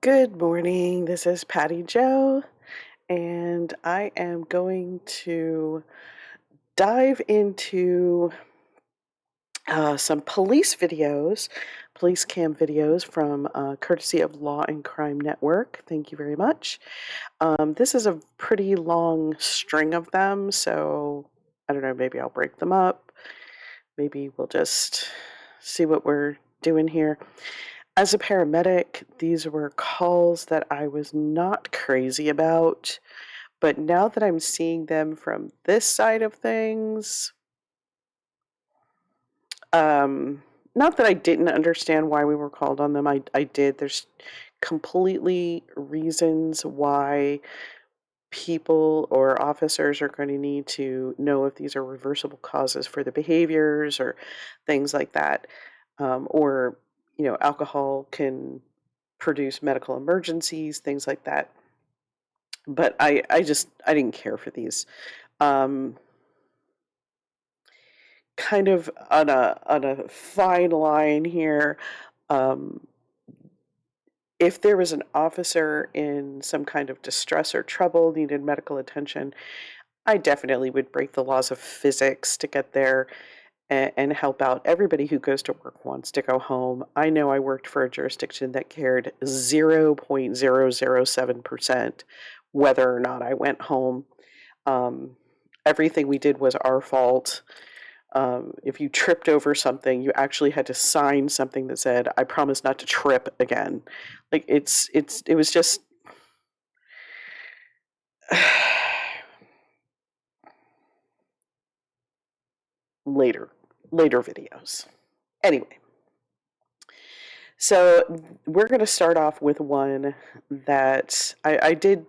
Good morning. This is Patty Joe, and I am going to dive into some police cam videos from courtesy of Law and Crime Network. Thank you very much. This is a pretty long string of them, so I don't know, maybe I'll break them up. Maybe we'll just see what we're doing here. As a paramedic, these were calls that I was not crazy about, but now that I'm seeing them from this side of things, not that I didn't understand why we were called on them. I did. There's completely reasons why people or officers are going to need to know if these are reversible causes for the behaviors or things like that. Or, alcohol can produce medical emergencies, things like that. But I didn't care for these. Um, Kind of on a fine line here. Um, if there was an officer in some kind of distress or trouble, needed medical attention, I definitely would break the laws of physics to get there and help out. Everybody who goes to work wants to go home. I know I worked for a jurisdiction that cared 0.007% whether or not I went home. Um, Everything we did was our fault. If you tripped over something, you actually had to sign something that said, "I promise not to trip again." Like it was just later later videos. Anyway, so we're going to start off with one that I did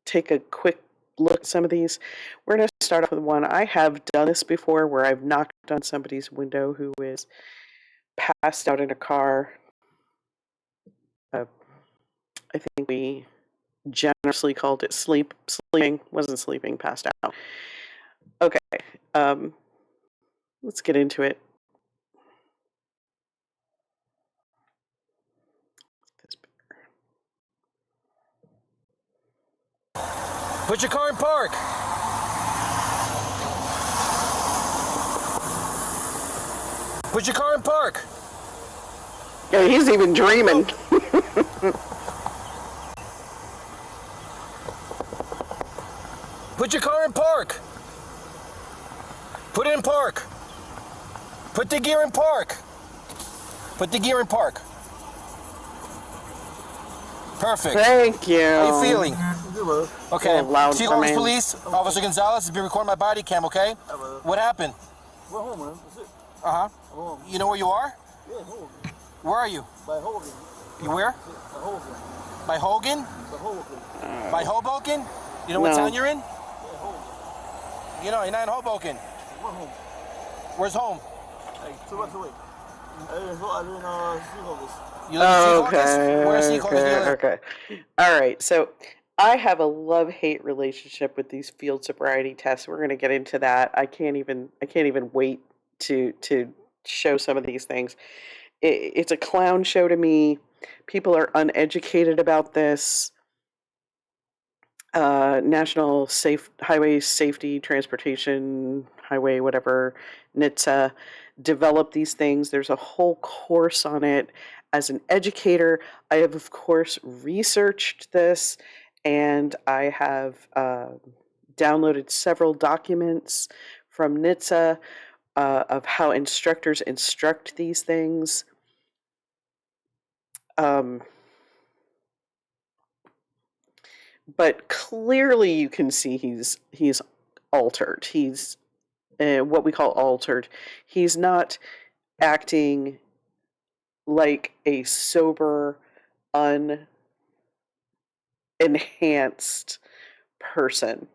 take a quick look at some of these. We're going to start off with one. I have done this before where I've knocked on somebody's window who is passed out in a car. Uh, I think we generously called it sleeping. Wasn't sleeping, passed out. Okay, um, let's get into it. Put your car in park. Put your car in park. Yeah, he's even dreaming. Put your car in park. Put it in park. Put the gear in park. Put the gear in park. Perfect. Thank you. How you feeling? Okay. Loud Chief for me. Police, Officer Gonzalez has been recording my body cam, okay? What happened? We're home, man. That's it. Uh-huh. I'm home. You know where you are? Yeah, home. Where are you? By Hogan. You where? By Hogan. By Hogan? By Hogan. By Hoboken? You know what No. town you're in? Yeah, Hogan. You know, you're not in Hoboken. We're home. Where's home? Like 2 blocks away. I live in Seacocas. You live in Secaucus? Where's Okay, Secaucus? Do you live? okay. All right, so I have a love-hate relationship with these field sobriety tests. We're going to get into that. I can't even wait to show some of these things. It's a clown show to me. People are uneducated about this. National Highway Safety Transportation Highway, whatever, NHTSA, developed these things. There's a whole course on it. As an educator, I have, of course, researched this, and I have downloaded several documents from NHTSA of how instructors instruct these things. But clearly you can see he's altered. He's what we call altered. He's not acting like a sober, unenhanced person.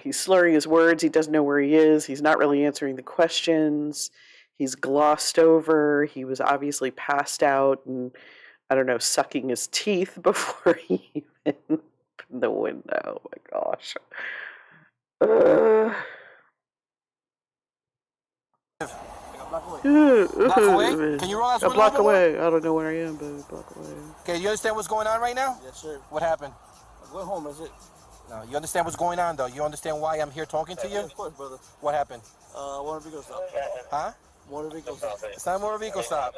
He's slurring his words. He doesn't know where he is. He's not really answering the questions. He's glossed over. He was obviously passed out and, I don't know, sucking his teeth before he even opened the window. Oh my gosh. Block away. Block away? Can you roll that A window block over more? away. I don't know where I am, but a block away. Okay, you understand what's going on right now? Yes, sir. What happened? I'm going home, that's it. No, you understand what's going on, though? You understand why I'm here talking to you? Of course, brother. What happened? Motor vehicle stop. Huh? Motor vehicle stop. It's not a motor vehicle stop.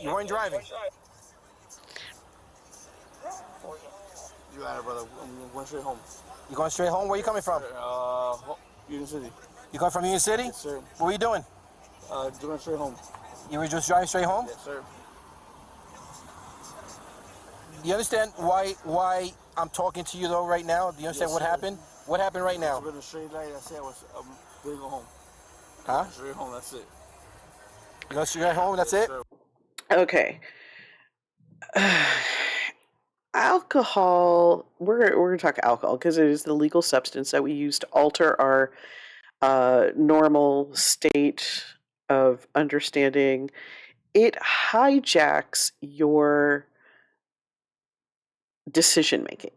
You weren't driving. You got it, brother. I'm going straight home. You going straight home? Where you coming from? Union City. You coming from Union City? Yes, sir. What were you doing? Going straight home. You were just driving straight home? Yes, sir. You understand why I'm talking to you though right now? Do you understand Yes, what sir. happened? What happened right now? I was in a straight light. I said I'm going to go home. Huh? Straight home, that's it. You go straight home, that's Yes, it? sir. Okay. Alcohol, we're going to talk alcohol because it is the legal substance that we use to alter our normal state of understanding. It hijacks your decision making.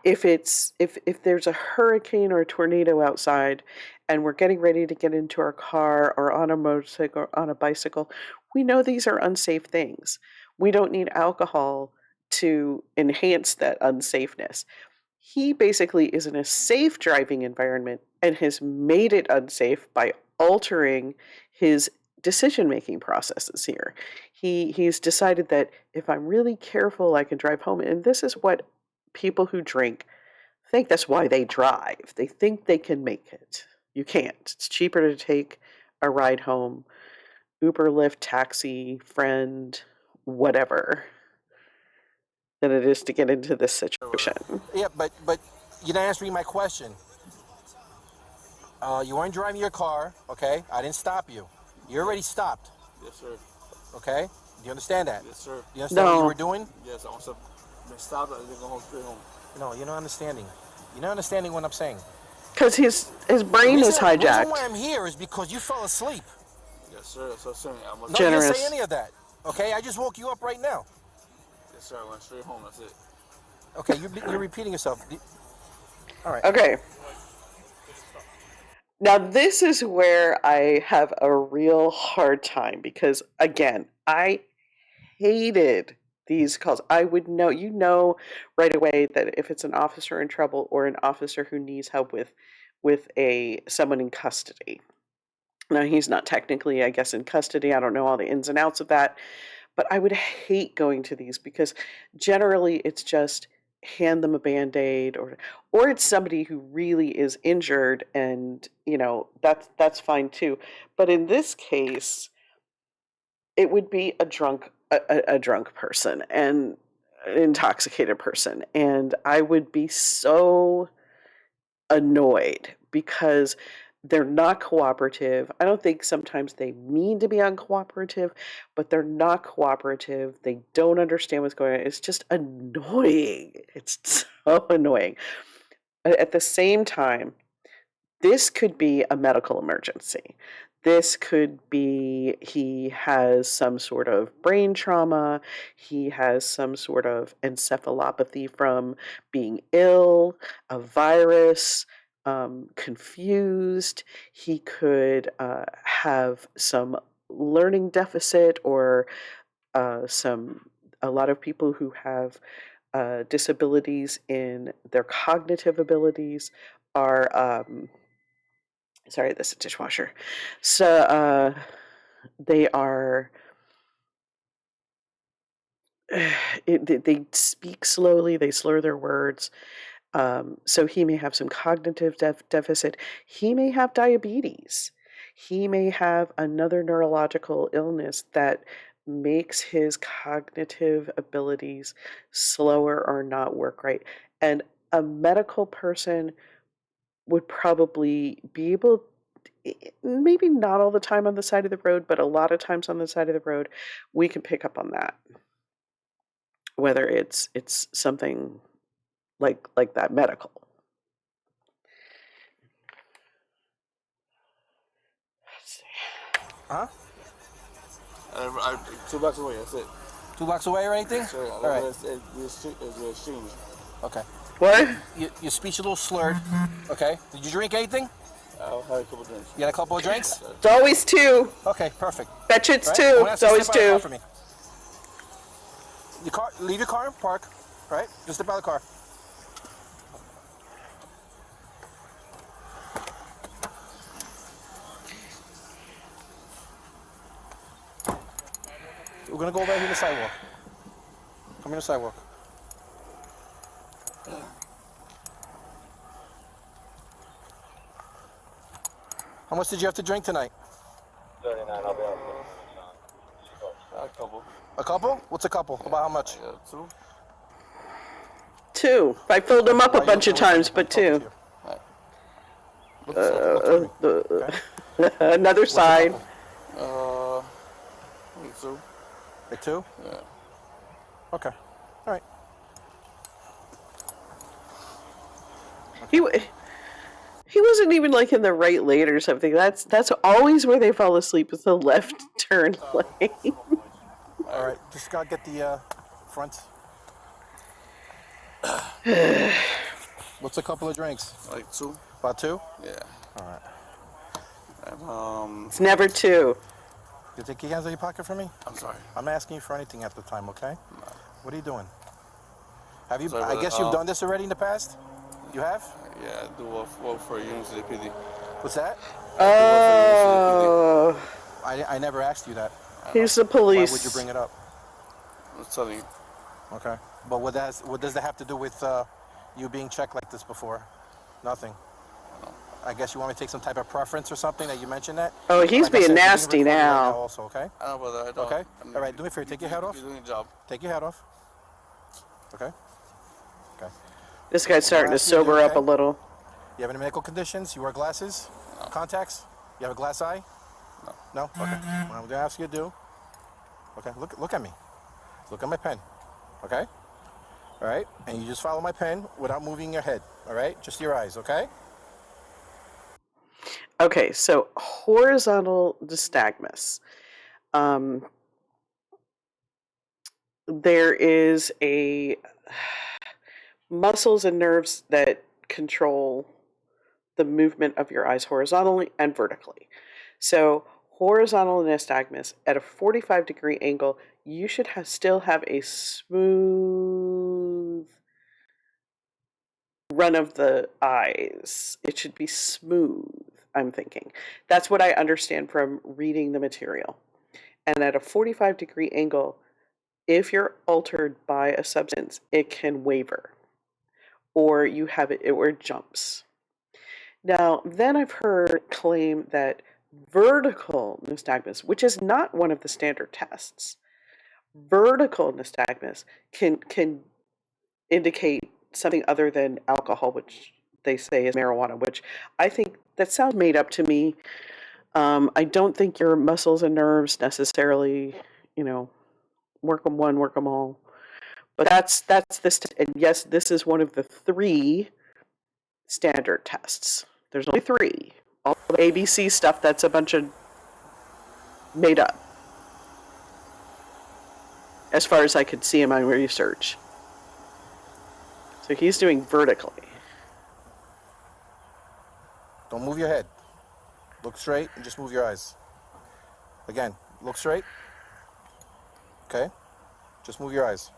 If there's a hurricane or a tornado outside and we're getting ready to get into our car or on a motorcycle or on a bicycle, we know these are unsafe things. We don't need alcohol to enhance that unsafeness. He basically is in a safe driving environment and has made it unsafe by altering his decision-making processes here. He's decided that if I'm really careful, I can drive home. And this is what people who drink think. That's why they drive. They think they can make it. You can't. It's cheaper to take a ride home, Uber, Lyft, taxi, friend, whatever, than it is to get into this situation. Yeah, but you didn't answer me my question. You weren't driving your car, okay? I didn't stop you. You already stopped, Yes, sir. okay? Do you understand that? Yes, sir. You understand what No. you were doing? Yes, I want to stop and then go home straight home. No, you're not understanding. You're not understanding what I'm saying. Because his brain is The reason hijacked. why I'm here is because you fell asleep. Yes, sir. That's what I'm saying. No, you Generous. didn't say any of that. Okay, I just woke you up right now. Yes, sir. I went straight home. That's it. Okay, you're repeating yourself. All right. Okay. Now, this is where I have a real hard time because, again, I hated these calls. I would know, right away that if it's an officer in trouble or an officer who needs help with someone in custody. Now, he's not technically, I guess, in custody. I don't know all the ins and outs of that, but I would hate going to these because generally it's just hand them a Band-Aid or it's somebody who really is injured and, that's fine too. But in this case, it would be a drunk person and an intoxicated person, and I would be so annoyed because they're not cooperative. I don't think sometimes they mean to be uncooperative, but they're not cooperative. They don't understand what's going on. It's just annoying. It's so annoying. At the same time, this could be a medical emergency. This could be he has some sort of brain trauma. He has some sort of encephalopathy from being ill, a virus, confused. He could have some learning deficit or a lot of people who have disabilities in their cognitive abilities are sorry, this is a dishwasher. So they are they speak slowly, they slur their words. So he may have some cognitive deficit. He may have diabetes. He may have another neurological illness that makes his cognitive abilities slower or not work right. And a medical person would probably be able, maybe not all the time on the side of the road, but a lot of times on the side of the road, we can pick up on that. Whether it's something like that medical. Let's see. Huh? 2 blocks away. That's it. 2 blocks away or anything? Sure. All right. It's the exchange. Okay. What? Your speech a little slurred. Okay. Did you drink anything? I'll have a couple drinks. You got a couple of drinks? It's always two. Okay, perfect. Bet you it's Right? two. I'm gonna It's ask you to always step out of the car two. for me. Your car, leave your car, park, right? Just step out of the car. We're gonna go over here to the sidewalk. Come here to the sidewalk. How much did you have to drink tonight? 39, I'll be out. A couple. A couple? What's a couple? About how much? Two. Two. I filled them up a Why bunch you of looking times, at me? but two. Look at me. Okay. Another What's a side. couple? Two. Like two? Yeah. Okay. All right. He wasn't even like in the right lane or something. That's always where they fall asleep, is the left turn lane. All right. Just gotta get the front. What's a couple of drinks? Like two? About two? Yeah. All right. And, It's never two. You take your hands out of your pocket for me? I'm sorry. I'm asking you for anything at the time, okay? No. What are you doing? Have you? Sorry, I brother. guess you've done this already in the past. You have? Yeah, I do work for University PD. What's that? Oh, I never asked you that. he's the Why police. would you bring it up? I'm telling you. Okay. But what does that have to do with you being checked like this before? Nothing. I guess you want me to take some type of preference or something that you mentioned that? Oh, he's Like I being said, you're being nasty recorded right now. Also, okay? I know, brother. I don't. Okay. All right. Do me a favor. Take your hat off. You're doing your job. Take your hat off. Okay. Okay. This guy's starting to Last year, sober up okay? a little. You have any medical conditions? You wear glasses? No. Contacts? You have a glass eye? No. No? Okay. What I'm gonna ask you to do. Okay. Look at me. Look at my pen. Okay. All right. And you just follow my pen without moving your head. All right. Just your eyes. Okay. Okay, so horizontal nystagmus. There is a muscles and nerves that control the movement of your eyes horizontally and vertically. So horizontal nystagmus at a 45-degree angle, you should still have a smooth run of the eyes. It should be smooth, I'm thinking. That's what I understand from reading the material. And at a 45-degree angle, if you're altered by a substance, it can waver, or you have it where it jumps. Now, then I've heard claim that vertical nystagmus, which is not one of the standard tests, vertical nystagmus can indicate something other than alcohol, which they say is marijuana, which I think that sounds made up to me. I don't think your muscles and nerves necessarily, work them one, work them all. But that's this, and yes, this is one of the 3 standard tests. There's only 3. All the ABC stuff, that's a bunch of made up, as far as I could see in my research. So he's doing vertically. Don't move your head. Look straight and just move your eyes. Again, look straight. Okay? Just move your eyes.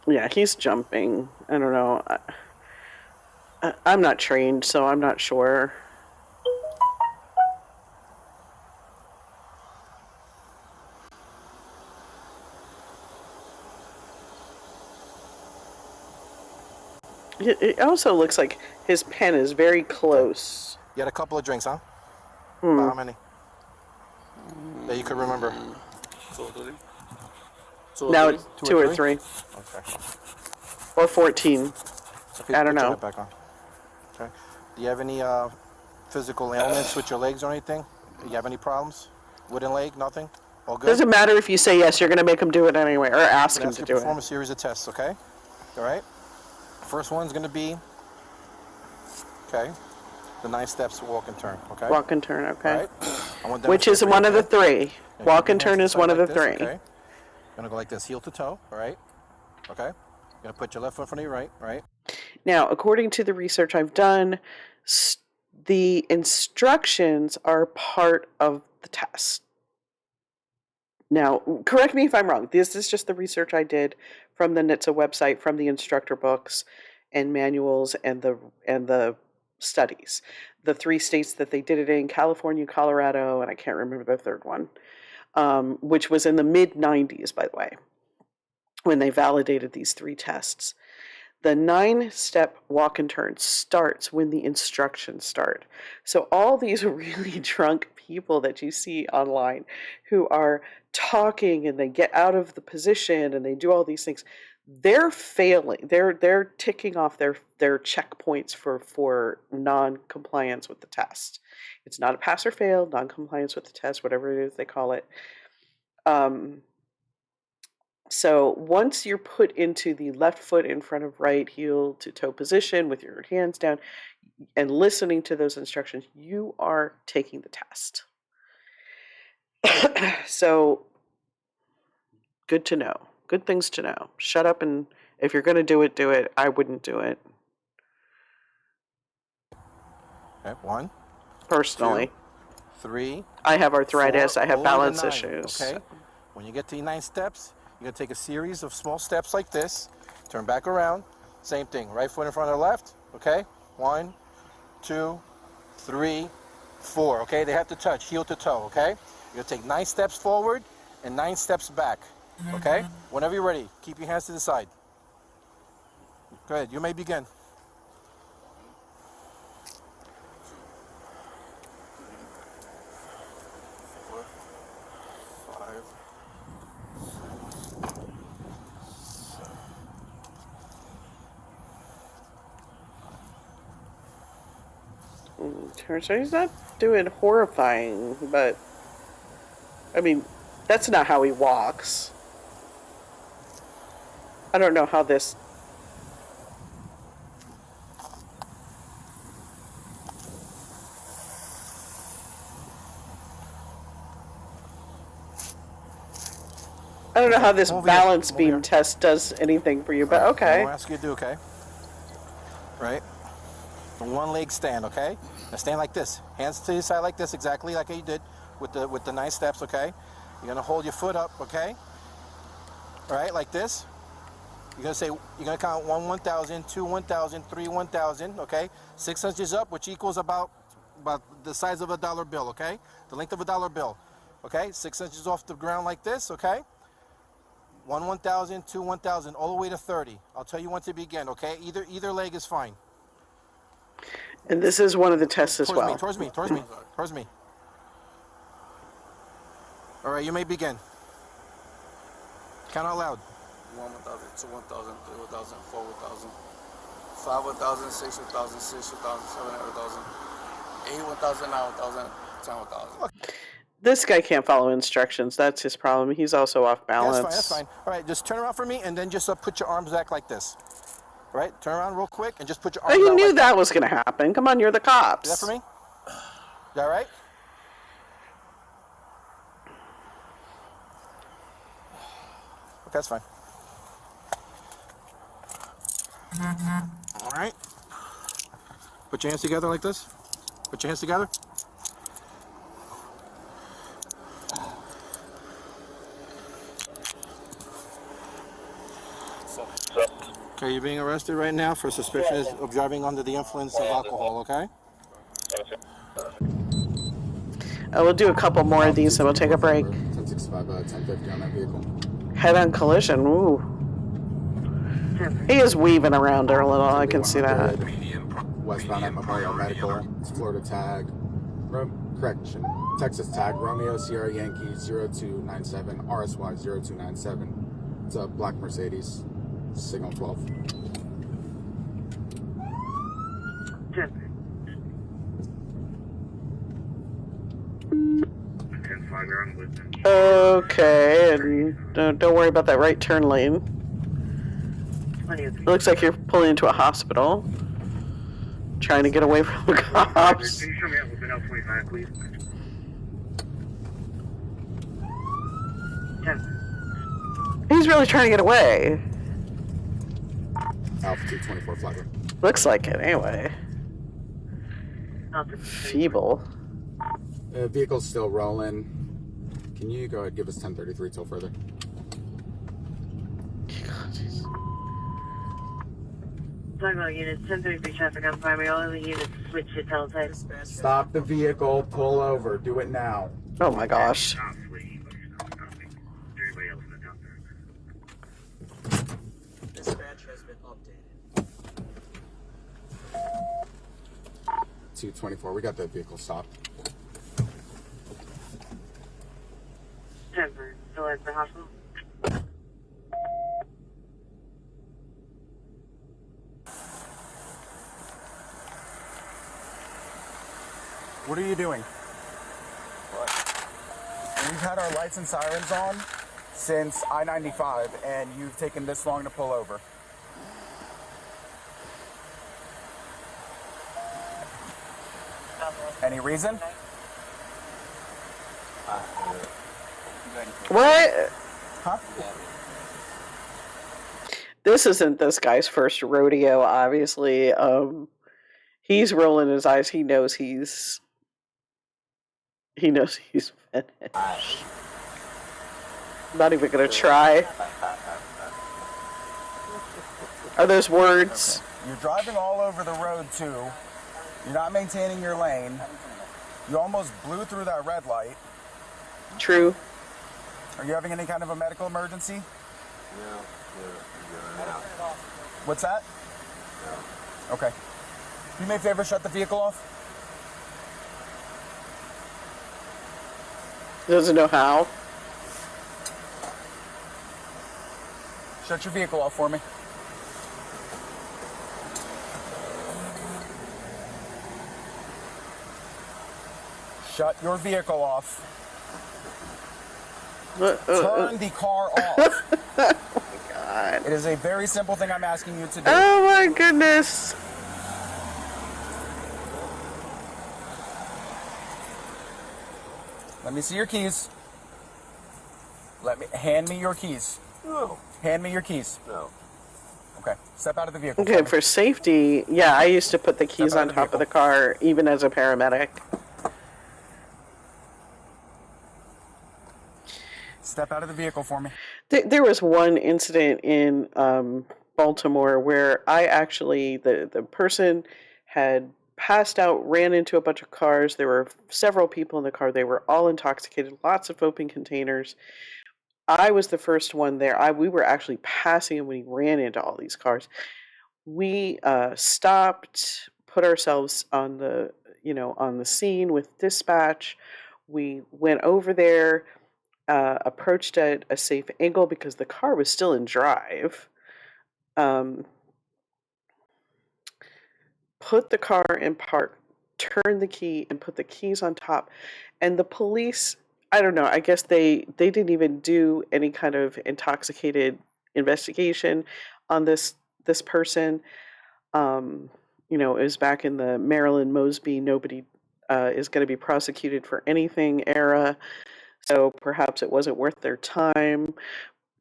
Yeah, he's jumping. I don't know. I'm not trained, so I'm not sure. It also looks like his pen is very close. You had a couple of drinks, huh? About how many? That you could remember? 2 or 3. Now it's 2 or 3. Okay. Or 14. Okay, I don't put your know. hat back on. Okay. Do you have any physical ailments with your legs or anything? Do you have any problems? Wooden leg? Nothing? All good? Doesn't matter if you say yes, you're going to make him do it anyway, or ask him Ask to you do to perform it. a series of tests, okay? All right? First one's going to be, okay, the 9 steps to walk and turn, okay? Walk and turn, All okay. right? I want to Which is demonstrate one for of you, the okay? 3. Yeah, Walk keep your and turn hands is one of like the this, 3. Okay? Gonna go like this, heel to toe, all right? Okay? You're gonna put your left foot in front of your right, right? Now, according to the research I've done, The instructions are part of the test. Now, correct me if I'm wrong. This is just the research I did from the NHTSA website, from the instructor books and manuals and the studies. The 3 states that they did it in, California, Colorado, and I can't remember the third one, which was in the mid-90s, by the way, when they validated these 3 tests. The 9-step walk and turn starts when the instructions start. So all these really drunk people that you see online who are talking and they get out of the position and they do all these things, they're failing. They're ticking off their checkpoints for non-compliance with the test. It's not a pass or fail, non-compliance with the test, whatever it is they call it. So once you're put into the left foot in front of right heel to toe position with your hands down and listening to those instructions, you are taking the test. So good to know. Good things to know. Shut up, and if you're going to do it, do it. I wouldn't do it. Okay, 1, Personally. 2, 3. I have arthritis. 4, I have all the way to balance 9, issues. Okay. When you get to the 9 steps, you're going to take a series of small steps like this. Turn back around. Same thing. Right foot in front of the left. Okay. 1, 2, 3, 4. Okay. They have to touch heel to toe. Okay. You're going to take 9 steps forward and 9 steps back. Okay. Whenever you're ready, keep your hands to the side. Go ahead. You may begin. 4, 5, 6. So he's not doing horrifying, but I mean, that's not how he walks. I don't know how this. I don't know how this balance beam test does anything for you, but okay. I'll ask you to do, okay? Right? The 1 leg stand, okay? Now stand like this. Hands to the side like this, exactly like you did with the 9 steps, okay? You're gonna hold your foot up, okay? All right, like this. You're gonna count 1, 1,000, 2, 1,000, 3, 1,000, okay? 6 inches up, which equals about the size of a dollar bill, okay? The length of a dollar bill, okay? 6 inches off the ground like this, okay? 1, 1,000, 2, 1,000, all the way to 30. I'll tell you when to begin, okay? Either leg is fine. And this is one of the tests as well. Towards me. All right, you may begin. Count out loud. 1, 1,000, 2, 1,000, 3, 1,000, 4, 1,000, 5, 1,000, 6, 1,000, 7, 1,000, 8, 1,000, 9, 1,000, 10, 1,000. This guy can't follow instructions. That's his problem. He's also off balance. Yeah, that's fine. All right, just turn around for me and then just put your arms back like this. All right, turn around real quick and just put your arms Oh, you out knew like that was going to happen. Come on, you're the cops. Is that for me? You all right? Okay, that's fine. All right. Put your hands together like this. Put your hands together. Okay, you're being arrested right now for suspicion of driving under the influence of alcohol, okay? We'll do a couple more of these and we'll take a break. 1065, 1050 on that vehicle. Head-on collision, ooh. He is weaving around her a little, I can see that. Westbound at Memorial Medical, it's Florida tag, correction, Texas tag, Romeo Sierra Yankee 0297, RSY 0297. It's a black Mercedes, signal 12. Okay, and don't worry about that right turn lane. It looks like you're pulling into a hospital. Trying to get away from the cops. Can you show me out with L 25, please? 10. He's really trying to get away. Alpha 224 flagger. Looks like it, anyway. Feeble. Vehicle's still rolling. Can you go ahead and give us 1033 till further? Talking about units 1033 traffic on primary. All of the units switch to teletype. Stop the vehicle, pull over, do it now. Oh my gosh. Stop, please. Stop. Is there anybody else in the doctor? Dispatch has been updated. 224, we got that vehicle stopped. Temper. Still at the hospital. What are you doing? What? We've had our lights and sirens on since I-95, and you've taken this long to pull over. Any reason? What? Huh? This isn't this guy's first rodeo, obviously. He's rolling his eyes. He knows he's finished. Not even gonna try. Are those words? Okay. You're driving all over the road too. You're not maintaining your lane. You almost blew through that red light. True. Are you having any kind of a medical emergency? No. What's that? No. Okay. You may favor shut the vehicle off? Doesn't know how. Shut your vehicle off for me. Shut your vehicle off. Turn the car off. Oh my god. It is a very simple thing I'm asking you to do. Oh my goodness. Let me see your keys. Hand me your keys. No. Hand me your keys. No. Okay. Step out of the vehicle. Okay, for safety, yeah, I used to put the keys Step out on of the top of the vehicle. car, even as a paramedic. Step out of the vehicle for me. There was one incident in Baltimore where I actually, the person had passed out, ran into a bunch of cars. There were several people in the car. They were all intoxicated, lots of open containers. I was the first one there. We were actually passing him when he ran into all these cars. We stopped, put ourselves on the scene with dispatch. We went over there, approached at a safe angle because the car was still in drive. Put the car in park, turned the key, and put the keys on top. And the police, I don't know, I guess they didn't even do any kind of intoxicated investigation on this person. It was back in the Marilyn Mosby, nobody is going to be prosecuted for anything era. So perhaps it wasn't worth their time.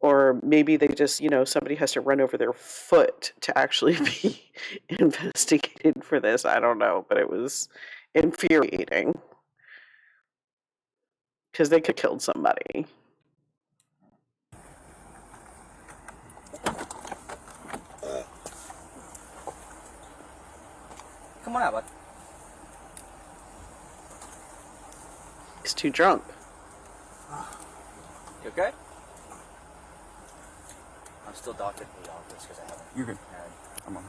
Or maybe they just, somebody has to run over their foot to actually be investigated for this. I don't know, but it was infuriating. Because they could have killed somebody. Come on out, bud. He's too drunk. You okay? I'm still doctored in the office because I haven't. You're good. I'm on.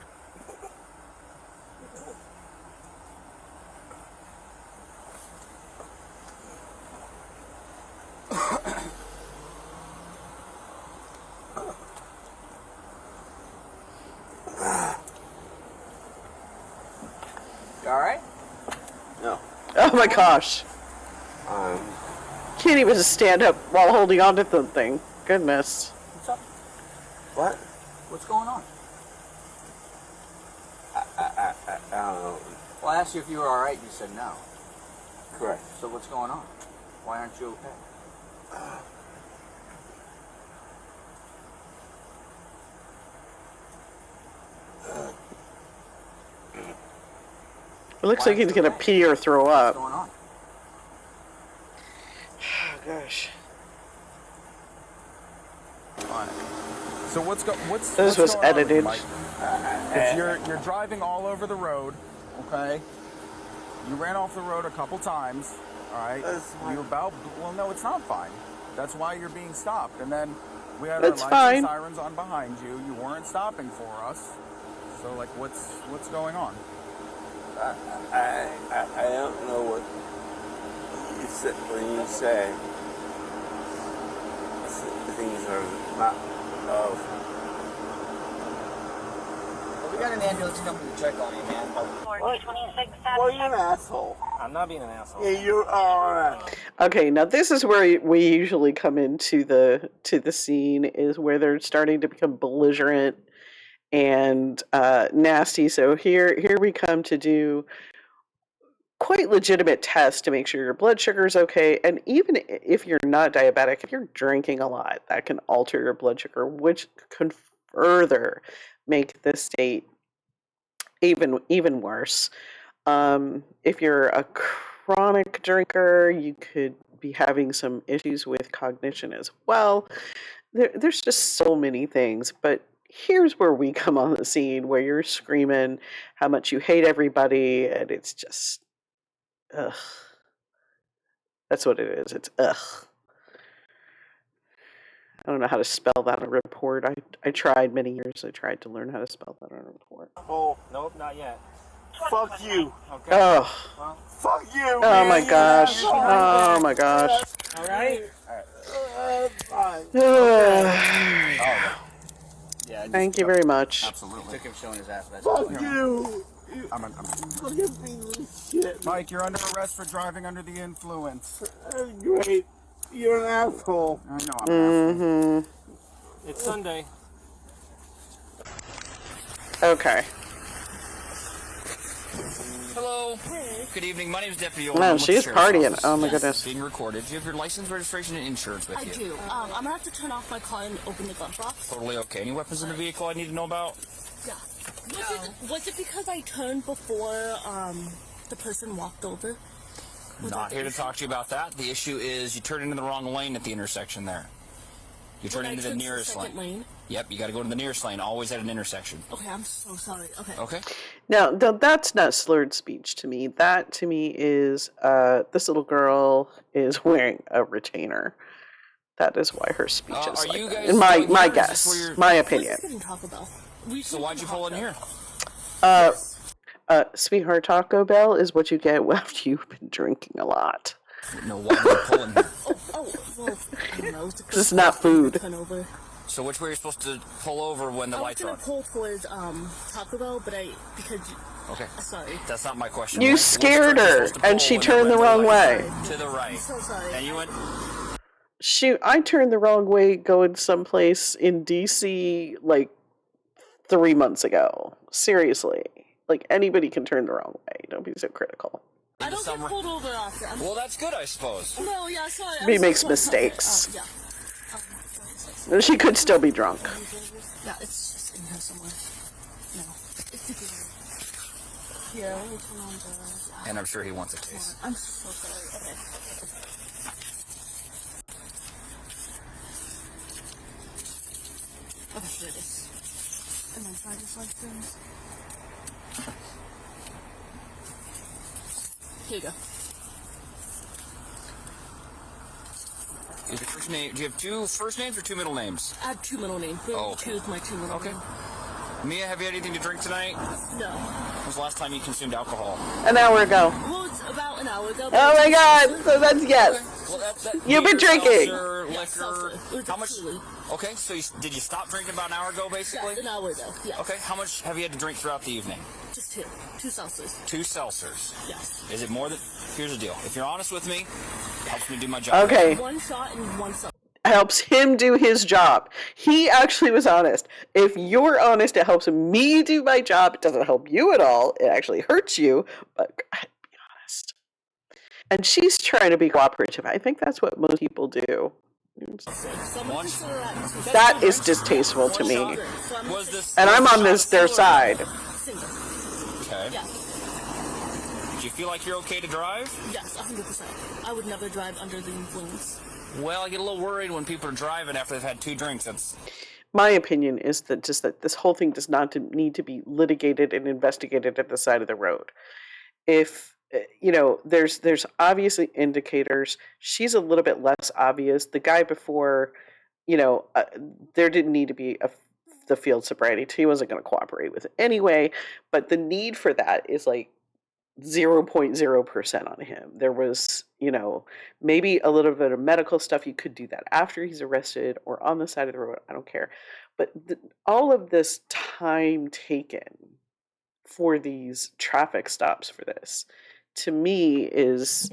You alright? No. Oh my gosh. Can't even stand up while holding on to the thing. Goodness. What's up? What? What's going on? I don't know. Well, I asked you if you were alright, you said no. Correct. So what's going on? Why aren't you okay? It looks Why like he's aren't you gonna okay? pee or throw What's up. going on? Oh gosh. Alright. So what's This was going on with you, edited. Mike? 'Cause you're driving all over the road, okay? You ran off the road a couple times, all right? Well, no, it's not fine. That's why you're being stopped. And then we had That's our lights fine. and sirens on behind you. You weren't stopping for us. So, like, what's going on? I don't know what you said when you say things are not of. Well, we got an ambulance coming to check on you, man. Well, you're an asshole. I'm not being an asshole. Yeah, you are. Okay, now this is where we usually come into the scene, is where they're starting to become belligerent and nasty. So here we come to do quite legitimate tests to make sure your blood sugar is okay. And even if you're not diabetic, if you're drinking a lot, that can alter your blood sugar, which can further make the state even worse. If you're a chronic drinker, you could be having some issues with cognition as well. There's just so many things, but here's where we come on the scene, where you're screaming how much you hate everybody, and it's just, ugh. That's what it is. It's ugh. I don't know how to spell that on a report. I tried many years. I tried to learn how to spell that on a report. Oh, Nope, not yet. fuck you. Okay. Oh, Well, Fuck you. oh my gosh. Oh my gosh. all right. Fine. Yeah. Thank you very much. Absolutely. Took him showing his ass. That's Fuck you. I'm Look at me, shit. Mike, you're under arrest for driving under the influence. That's great. You're an asshole. I know I'm an asshole. It's Sunday. Okay. Hello. Good evening. My name is Deputy Man, Owen. I'm with the she's Sheriff's partying. Office. Oh my Yes. goodness. Being recorded. Do you have your license, registration, and insurance with I you? do. I'm gonna have to turn off my car and open the glove box. Totally okay. Any weapons in the vehicle I need to know about? Yeah. Was it because I turned before the person walked over? Not here to talk to you about that. The issue is you turned into the wrong lane at the intersection there. You turned into the nearest lane. Yep, you got to go to the nearest lane, always at an intersection. Okay, I'm so sorry. Okay. Okay. Now, that's not slurred speech to me. That to me is this little girl is wearing a retainer. That is why her speech is Are like you that. guys In my going here, or is this guess, where you're- my What's opinion. this getting Taco Bell? So why'd you pull in here? Sweetheart, Taco Bell is what you get after you've been drinking a lot. No, why did you pull in here? Well, I don't know. This is not food. Turn over. So which way are you supposed to pull over when the I was lights are gonna on? pull towards Taco Bell, but Okay. sorry. That's not my question. You Which scared direction are you her, supposed to and pull she when the turned the red wrong lights way. are to the right. So sorry. And you went. Shoot, I turned the wrong way going someplace in DC like 3 months ago. Seriously. Like, anybody can turn the wrong way. Don't be so critical. I don't get pulled over often. Well, that's good, I suppose. No, yeah, sorry. He I'm so makes sorry. mistakes. Yeah. She could still be drunk. Yeah, it's just in here somewhere. No. It's here, let me turn on the... And I'm sure he wants a case. I'm so sorry. Okay. Okay, here it is. And then driver's license. Here you go. Is your first name? Do you have two first names or two middle names? I have two middle names. Oh, okay. Choose my two middle Okay. names. Mia, have you had anything to drink tonight? No. When was the last time you consumed alcohol? An hour ago. Well, it's about an hour ago. Oh my god! So that's yes. Well, You've been beer, drinking. seltzer, Yeah, liquor. seltzer. It was How much? Truly. Okay, so did you stop drinking about an hour ago, basically? Yeah, an hour ago. Yeah. Okay, how much have you had to drink throughout the evening? Just two. Two seltzers. 2 seltzers. Yes. Is it more than? Here's the deal. If you're honest with me, it helps me do my job. Okay. One shot and one seltzer. Helps him do his job. He actually was honest. If you're honest, it helps me do my job. It doesn't help you at all. It actually hurts you, but be honest. And she's trying to be cooperative. I think that's what most people do. One. That is distasteful to me. Was this? And I'm on their side. Single. Okay. Yeah. Do you feel like you're okay to drive? Yes, 100%. I would never drive under the influence. Well, I get a little worried when people are driving after they've had 2 drinks. My opinion is that this whole thing does not need to be litigated and investigated at the side of the road. If there's obviously indicators. She's a little bit less obvious. The guy before, there didn't need to be the field sobriety. He wasn't going to cooperate with it anyway. But the need for that is like 0.0% on him. There was, maybe a little bit of medical stuff. You could do that after he's arrested or on the side of the road. I don't care. But all of this time taken for these traffic stops for this, to me, is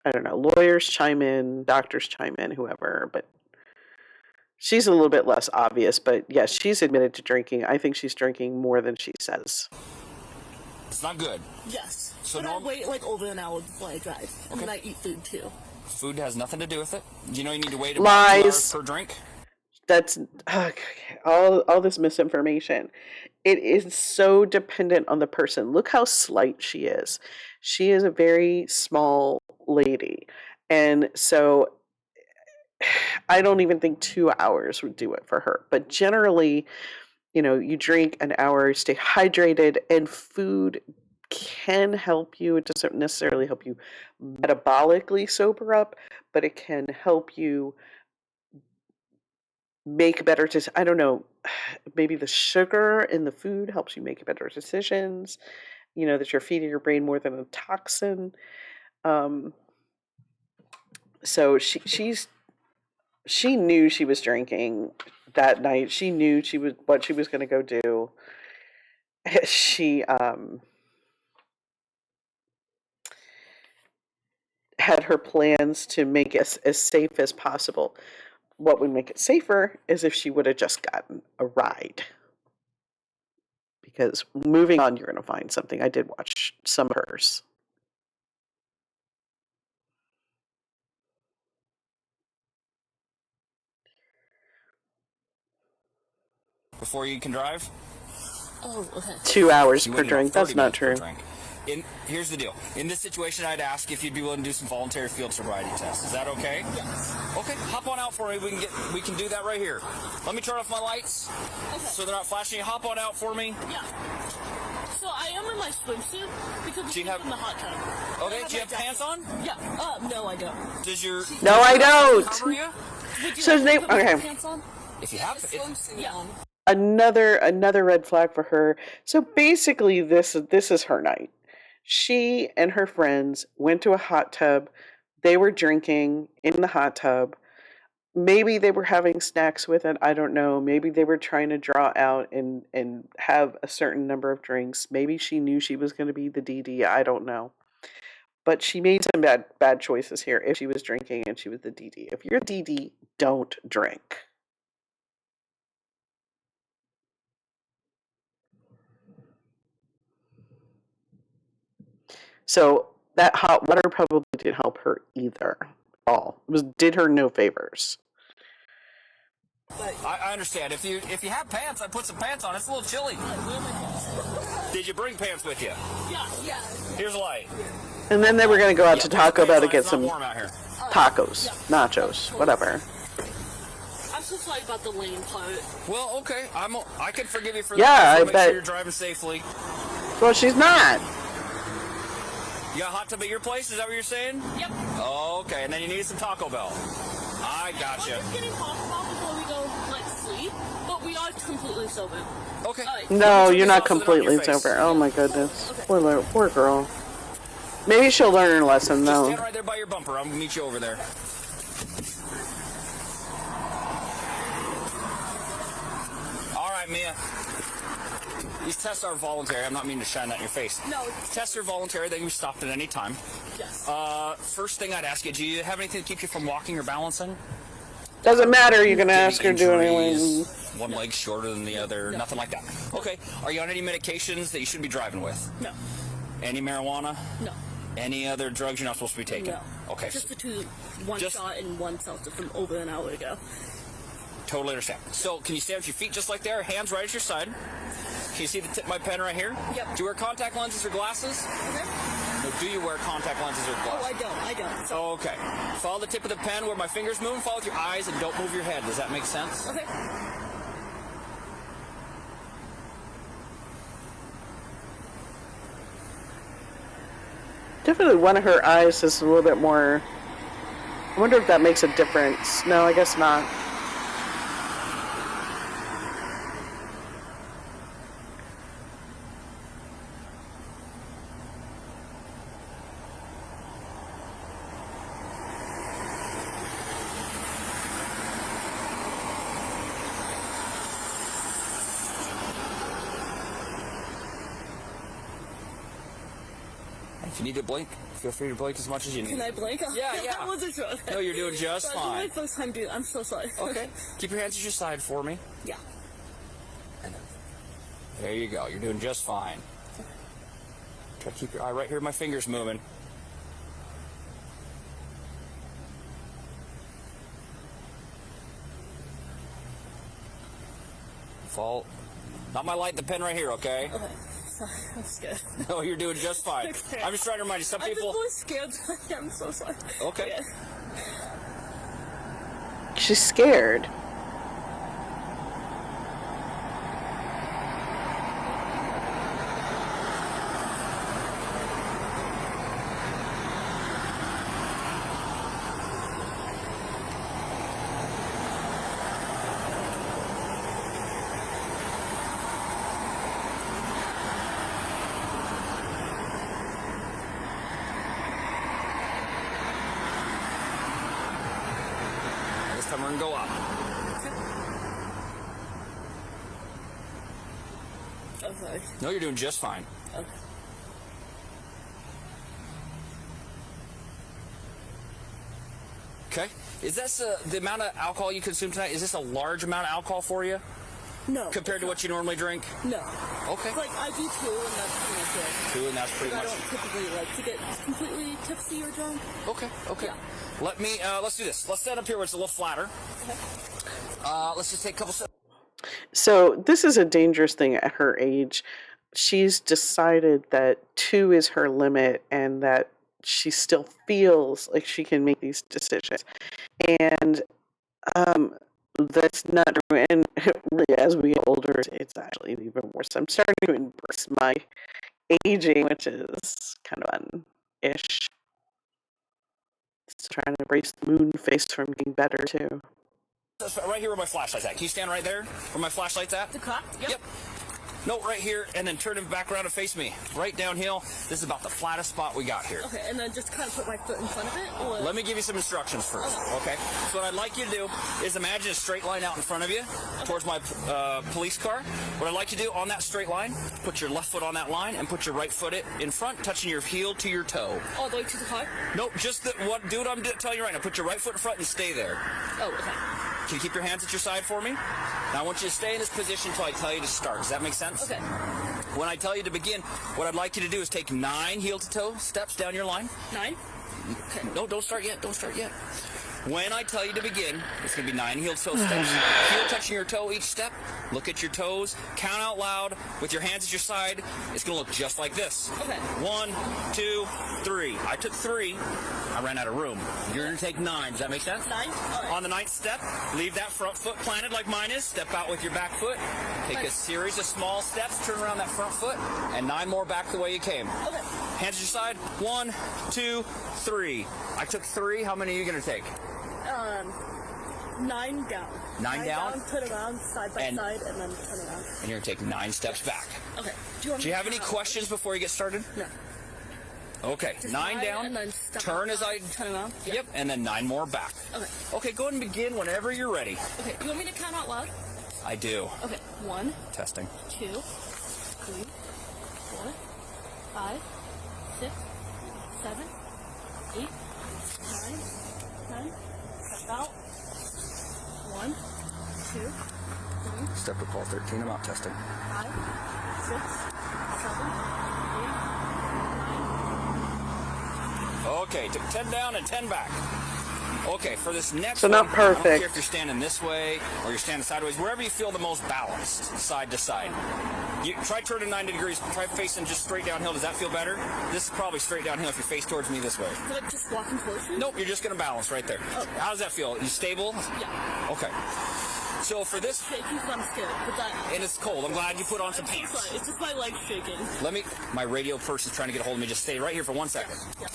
I don't know. Lawyers chime in, doctors chime in, whoever, but she's a little bit less obvious. But yes, she's admitted to drinking. I think she's drinking more than she says. It's not good. Yes. So I wait like over an hour before I drive, and then I eat food too. Food has nothing to do with it. Do you know you need to wait about 2 hours per drink? That's all this misinformation. It is so dependent on the person. Look how slight she is. She is a very small lady. And so I don't even think 2 hours would do it for her. But generally, you drink an hour, stay hydrated, and food can help you. It doesn't necessarily help you metabolically sober up, but it can help you make better decisions. I don't know, maybe the sugar in the food helps you make better decisions, that you're feeding your brain more than a toxin. So she knew she was drinking that night. She knew what she was going to go do. She had her plans to make it as safe as possible. What would make it safer is if she would have just gotten a ride. Because moving on, you're going to find something. I did watch some of hers. Before you can drive? Oh, okay. 2 hours per drink. That's not true. Here's the deal. In this situation, I'd ask if you'd be willing to do some voluntary field sobriety tests. Is that okay? Yes. Okay, hop on out for me. We can do that right here. Let me turn off my lights so they're not flashing. Hop on out for me. Yeah. So I am in my swimsuit because we have in the hot tub. Okay, do you have pants on? Yeah. No, I don't. Does your No, I don't. cover you? So okay. Pants on? If you have Yeah. Another red flag for her. So basically, this is her night. She and her friends went to a hot tub. They were drinking in the hot tub. Maybe they were having snacks with it. I don't know. Maybe they were trying to draw out and have a certain number of drinks. Maybe she knew she was going to be the DD. I don't know. But she made some bad choices here if she was drinking and she was the DD. If you're a DD, don't drink. So that hot water probably didn't help her either. Did her no favors. I understand. If you have pants, I put some pants on. It's a little chilly. Did you bring pants with you? Yeah. Here's a light. And then they were going to go out to Taco Bell to get some warm out here. tacos, nachos, whatever. I'm so sorry about the lane part. Well, okay. I can forgive you for Yeah, that. I Make bet. sure you're driving safely. Well, she's not. You got a hot tub at your place? Is that what you're saying? Yep. Oh, okay. And then you needed some Taco Bell. I gotcha. We're just getting Taco Bell before we go sleep, but we are completely sober. Okay. No, you're not completely sober. Oh my goodness. Okay. Poor girl. Maybe she'll learn her lesson Just though. stand right there by your bumper. I'm gonna meet you over there. All right, Mia. These tests are voluntary. I'm not meaning to shine that in your face. No. Tests are voluntary. They can be stopped at any time. Yes. First thing I'd ask you, do you have anything to keep you from walking or balancing? Doesn't matter. You're gonna ask her to do Injuries, anything. one leg shorter than the other, nothing like that. Okay. Are you on any medications that you shouldn't be driving with? No. Any marijuana? No. Any other drugs you're not supposed to be taking? No. Okay. Just the two, one shot and one seltzer from over an hour ago. Totally understand. So, can you stand with your feet just like there? Hands right at your side. Can you see the tip of my pen right here? Yep. Do you wear contact lenses or glasses? Okay. No, do you wear contact lenses or glasses? Oh, I don't. Oh, okay. Follow the tip of the pen where my fingers move. Follow with your eyes and don't move your head. Does that make sense? Okay. Definitely one of her eyes is a little bit more... I wonder if that makes a difference. No, I guess not. If you need to blink, feel free to blink as much as you need. Can I blink? Yeah. I wasn't sure. No, you're doing just fine. This is my first time doing it. I'm so sorry. Okay. Keep your hands at your side for me. Yeah. There you go. You're doing just fine. Try to keep your eye right here. My fingers moving. Fall. Not my light, the pen right here, okay? Okay. Sorry, I'm scared. No, you're doing just fine. Okay. I'm just trying to remind you, some people... I'm just scared. I'm so sorry. Okay. Yeah. She's scared. This time we're going to go up. I'm sorry. No, you're doing just fine. Okay. Okay. Is this the amount of alcohol you consume tonight? Is this a large amount of alcohol for you No. compared to what you normally drink? No. Okay. Like, I do 2, and that's pretty much it. 2, and that's pretty I much... don't typically like to get completely tipsy or drunk. Okay. Yeah. Let me, let's do this. Let's stand up here where it's a little flatter. Okay. Let's just take a couple steps. So this is a dangerous thing at her age. She's decided that 2 is her limit and that she still feels like she can make these decisions. And that's not true. And really, as we get older, it's actually even worse. I'm starting to embrace my aging, which is kind of fun-ish. Still trying to embrace the moon face from getting better, too. Right here where my flashlight's at. Can you stand right there where my flashlight's at? The clock? Yep. No, right here, and then turn him back around and face me. Right downhill. This is about the flattest spot we got here. Okay, and then just kind of put my foot in front of it? Or... Let me give you some instructions first, okay? So what I'd like you to do is imagine a straight line out in front of you towards my police car. What I'd like you to do on that straight line, put your left foot on that line and put your right foot in front, touching your heel to your toe. All the way to the car? Nope, just do what I'm telling you right now. Put your right foot in front and stay there. Oh, okay. Can you keep your hands at your side for me? Now I want you to stay in this position until I tell you to start. Does that make sense? Okay. When I tell you to begin, what I'd like you to do is take 9 heel-to-toe steps down your line. 9? Okay. No, don't start yet. Don't start yet. When I tell you to begin, it's going to be 9 heel-to-toe steps. Heel touching your toe each step. Look at your toes. Count out loud with your hands at your side. It's going to look just like this. Okay. 1, 2, 3. I took 3. I ran out of room. You're going to take 9. Does that make sense? 9? All right. On the 9th step, leave that front foot planted like mine is. Step out with your back foot. Take a series of small steps. Turn around that front foot. And 9 more back the way you came. Okay. Hands at your side. 1, 2, 3. I took 3. How many are you going to take? 9 down. 9 down? Turn around, side by side, and then turn around. And you're going to take 9 steps back. Okay. Do you have any questions before you get started? No. Okay. Just 9 down. And then step turn as I... Turn around. Yep. And then 9 more back. Okay. Okay, go ahead and begin whenever you're ready. Okay. You want me to count out loud? I do. Okay. 1, Testing. 2, 3, 4, 5, 6, 7, 8, 9, 9. Step out. 1, 2, 3, Step recall 13. I'm out testing. 5, 6, 7, 8, 9. Okay, took 10 down and 10 back. Okay, for this next So not one, I don't perfect. care if you're standing this way or you're standing sideways, wherever you feel the most balanced, side to side. You try turning 90 degrees, try facing just straight downhill. Does that feel better? This is probably straight downhill if you face towards me this way. Like just walking towards you? Nope, you're just going to balance right there. Oh. How does that feel? You stable? Yeah. Okay. So for this, Shaky because I'm scared, but that... and it's cold. I'm glad you put on some pants. It's just my legs shaking. Let me, my radio person's trying to get a hold of me. Just stay right here for 1 second. Yeah.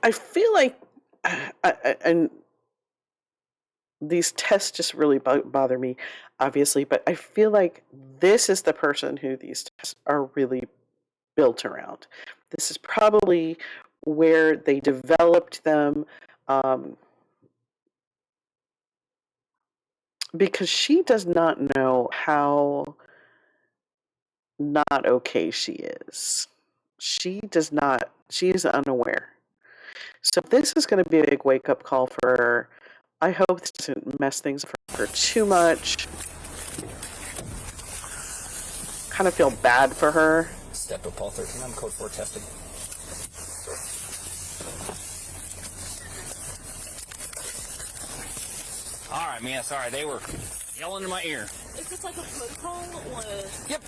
I feel like, and these tests just really bother me, obviously, but I feel like this is the person who these tests are really built around. This is probably where they developed them, because she does not know how not okay she is. She does not, she is unaware. So this is going to be a big wake-up call for her. I hope this doesn't mess things up for her too much. Kind of feel bad for her. Step to Paul 13. I'm code 4 testing. All right, man. Sorry, they were yelling in my ear. Is this like a protocol or? Yep.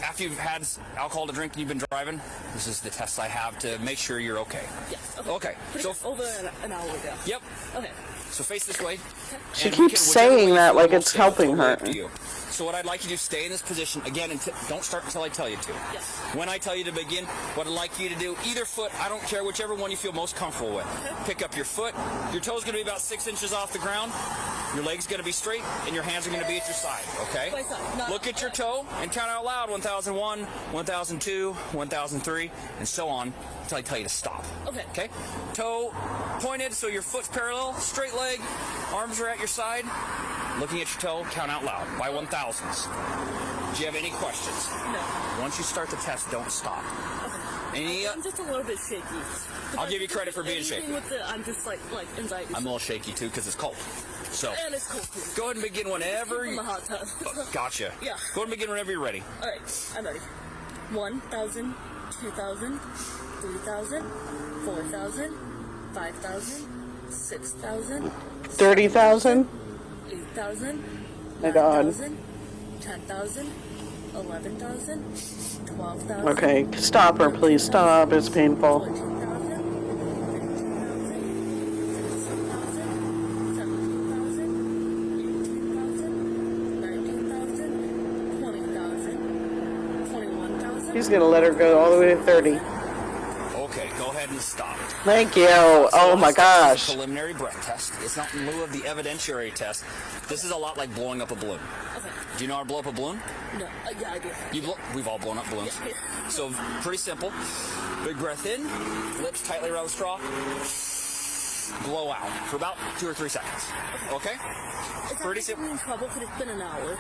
After you've had alcohol to drink and you've been driving, this is the test I have to make sure you're okay. Yes. Okay. So over an hour ago. Yep. Okay. So face this way. She keeps saying that like it's helping her. So what I'd like you to do, stay in this position again, and don't start until I tell you to. Yes. When I tell you to begin, what I'd like you to do, either foot, I don't care, whichever one you feel most comfortable with. Okay. Pick up your foot. Your toe's going to be about 6 inches off the ground. Your leg's going to be straight, and your hands are going to be at your side. Okay. My side. Look at your toe and count out loud: 1001, 1002, 1003, and so on until I tell you to stop. Okay. Okay. Toe pointed, so your foot's parallel. Straight leg. Arms are at your side. Looking at your toe, count out loud by 1000s. Do you have any questions? No. Once you start the test, don't stop. Okay. I'm just a little bit shaky. I'll give you credit for being shaky. I'm just like anxiety. I'm a little shaky too because it's cold. So and it's cold too. Go ahead and begin whenever you. I'm a hot tub. Gotcha. Yeah. Go ahead and begin whenever you're ready. All right, I'm ready. 1,000, 2,000, 3,000, 4,000, 5,000, 6,000, 30,000. 8,000, My God. 9,000, 10,000, 11,000, 12,000. Okay, stop her, please stop. It's painful. 14,000, 15,000, 16,000, 17,000, 18,000, 19,000, 20,000, 21,000. He's gonna let her go all the way to 30. Okay, go ahead and stop. Thank you. Oh my gosh. Preliminary breath test. It's not in lieu of the evidentiary test. This is a lot like blowing up a balloon. Okay. Do you know how to blow up a balloon? No. Yeah, I do. We've all blown up balloons. Yeah. So pretty simple. Big breath in, lips tightly around the straw. Blow out for about 2 or 3 seconds. Okay? Pretty simple. In trouble because it's been an hour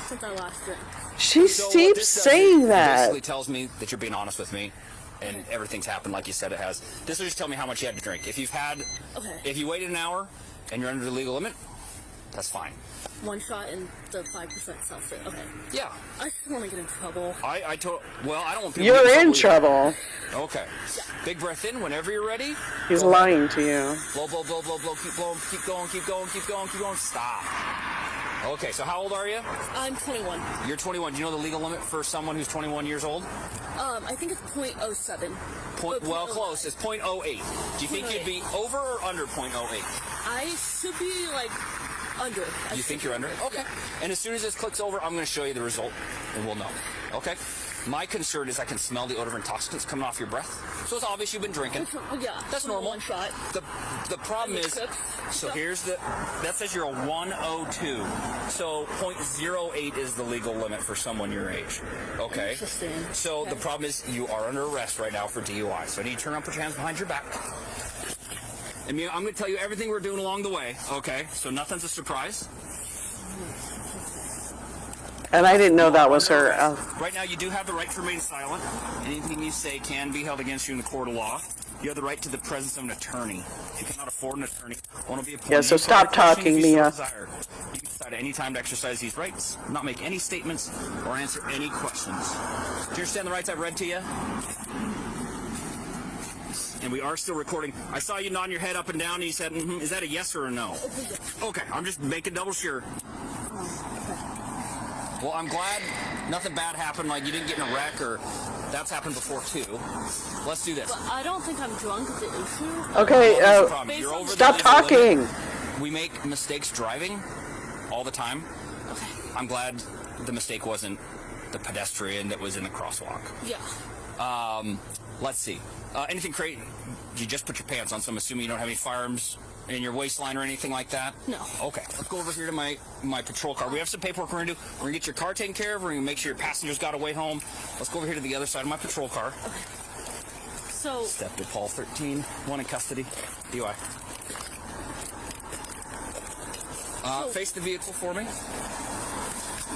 since I last drank. She keeps saying that. Basically tells me that you're being honest with me. And everything's happened like you said it has. This will just tell me how much you had to drink. If you waited an hour and you're under the legal limit, that's fine. One shot and the 5% seltzer. Okay. Yeah. I just want to get in trouble. Well, I don't want people You're to get in trouble. Okay. Yeah. Big breath in whenever you're ready. He's lying to you. Blow, blow, blow, blow, blow. Keep blowing. Keep going, keep going, keep going, keep going. Stop. Okay, so how old are you? I'm 21. You're 21. Do you know the legal limit for someone who's 21 years old? I think it's 0.07. Well, close. It's 0.08. Do you think you'd be over or under 0.08? I should be like under. You think you're under? Okay. And as soon as this clicks over, I'm going to show you the result, and we'll know. Okay? My concern is I can smell the odor of intoxicants coming off your breath. So it's obvious you've been drinking. Yeah. That's normal. One shot. The problem is, so here's that says you're a 102. So 0.08 is the legal limit for someone your age. Okay? Interesting. So the problem is you are under arrest right now for DUI. So I need you to turn around, put your hands behind your back. And I'm going to tell you everything we're doing along the way, okay? So nothing's a surprise. And I didn't know that was her. Right now, you do have the right to remain silent. Anything you say can be held against you in the court of law. You have the right to the presence of an attorney. If you cannot afford an attorney, one will be appointed. Yeah, so stop talking, Mia. You can decide at any time to exercise these rights, not make any statements, or answer any questions. Do you understand the rights I've read to you? And we are still recording. I saw you nodding your head up and down, and you said, is that a yes or a no? Okay, I'm just making double sure. Well, I'm glad nothing bad happened, like you didn't get in a wreck, or that's happened before too. Let's do this. But I don't think I'm drunk at the issue. Okay, You're over stop the talking. limit. We make mistakes driving all the time. Okay. I'm glad the mistake wasn't the pedestrian that was in the crosswalk. Yeah. Let's see. Anything crazy? You just put your pants on, so I'm assuming you don't have any firearms in your waistline or anything like that? No. Okay, let's go over here to my patrol car. We have some paperwork we're gonna do. We're gonna get your car taken care of. We're gonna make sure your passengers got a way home. Let's go over here to the other side of my patrol car. Okay. So. Step to Paul 13, one in custody, DUI. Face the vehicle for me.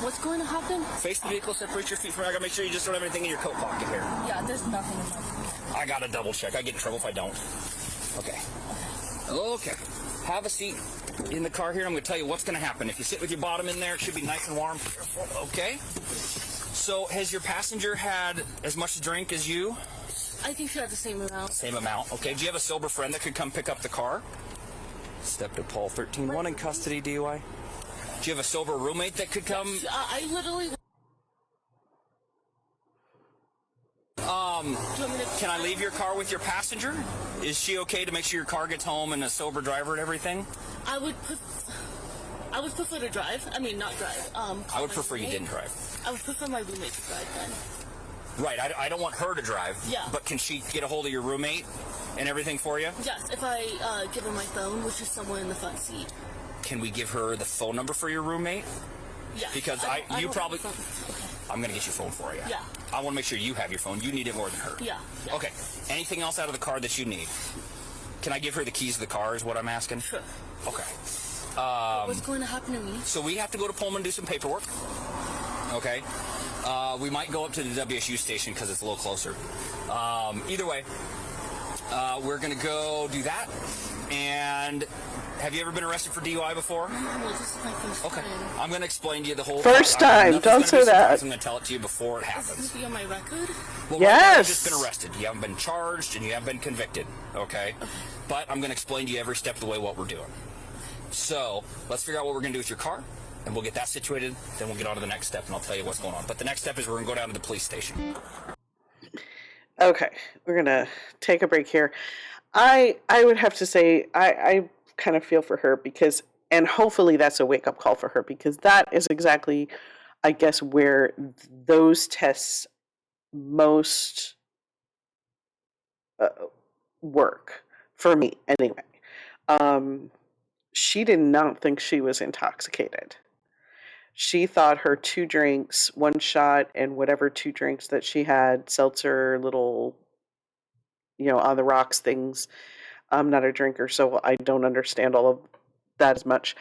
What's going to happen? Face the vehicle, separate your feet from me. I gotta make sure you just don't have anything in your coat pocket here. Yeah, there's nothing in my I gotta double check. I get in trouble if I don't. Okay. Okay. Have a seat in the car here. I'm gonna tell you what's gonna happen. If you sit with your bottom in there, it should be nice and warm. Okay. So, has your passenger had as much to drink as you? I think she had the same amount. Same amount. Okay. Do you have a sober friend that could come pick up the car? Step to Paul 13, one in custody, DUI. Do you have a sober roommate that could come? Yes, I literally. Can I leave your car with your passenger? Is she okay to make sure your car gets home and a sober driver and everything? I would prefer to drive. I mean, not drive. I would prefer you didn't drive. I would prefer my roommate to drive then. Right, I don't want her to drive. Yeah. But can she get a hold of your roommate and everything for you? Yes, if I give her my phone, which is somewhere in the front seat. Can we give her the phone number for your roommate? Yeah. Because you probably. I'm gonna get your phone for you. Yeah. I want to make sure you have your phone. You need it more than her. Yeah. Okay. Anything else out of the car that you need? Can I give her the keys to the car? Is what I'm asking. Sure. Okay. What's going to happen to me? So we have to go to Pullman and do some paperwork. Okay. We might go up to the WSU station because it's a little closer. Either way, we're gonna go do that. And have you ever been arrested for DUI before? No, this is my first Okay. time. I'm gonna explain to you the whole. First time. Don't say that. I'm gonna tell it to you before it Is happens. this be on my record? Well, Yes. right now you've just been arrested. You haven't been charged and you haven't been convicted. Okay. But I'm gonna explain to you every step of the way what we're doing. So let's figure out what we're gonna do with your car, and we'll get that situated. Then we'll get on to the next step, and I'll tell you what's going on. But the next step is we're gonna go down to the police station. Okay, we're gonna take a break here. I would have to say I kind of feel for her because, and hopefully that's a wake up call for her, because that is exactly, I guess, where those tests most work for me anyway. She did not think she was intoxicated. She thought her 2 drinks, 1 shot, and whatever 2 drinks that she had, seltzer, little, on the rocks things. I'm not a drinker, so I don't understand all of that as much.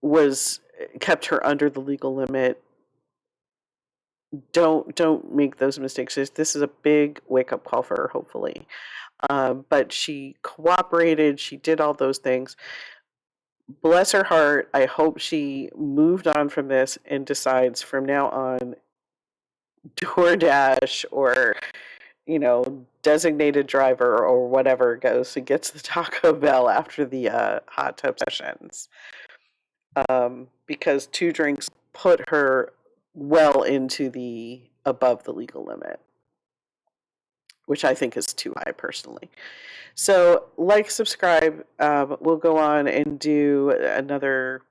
Was kept her under the legal limit. Don't make those mistakes. This is a big wake up call for her, hopefully. But she cooperated. She did all those things. Bless her heart. I hope she moved on from this and decides from now on DoorDash or, designated driver or whatever goes and gets the Taco Bell after the hot tub sessions. Because 2 drinks put her well into the above the legal limit, which I think is too high personally. So subscribe. We'll go on and do another,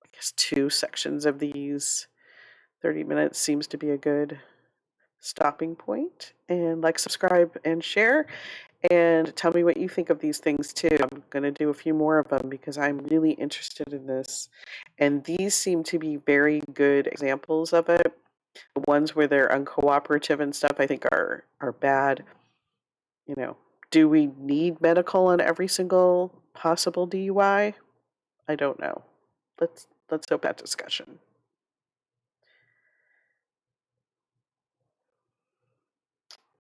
I guess, 2 sections of these. 30 minutes seems to be a good stopping point. And subscribe, and share. And tell me what you think of these things too. I'm going to do a few more of them because I'm really interested in this. And these seem to be very good examples of it. The ones where they're uncooperative and stuff, I think are bad. Do we need medical on every single possible DUI? I don't know. Let's open that discussion.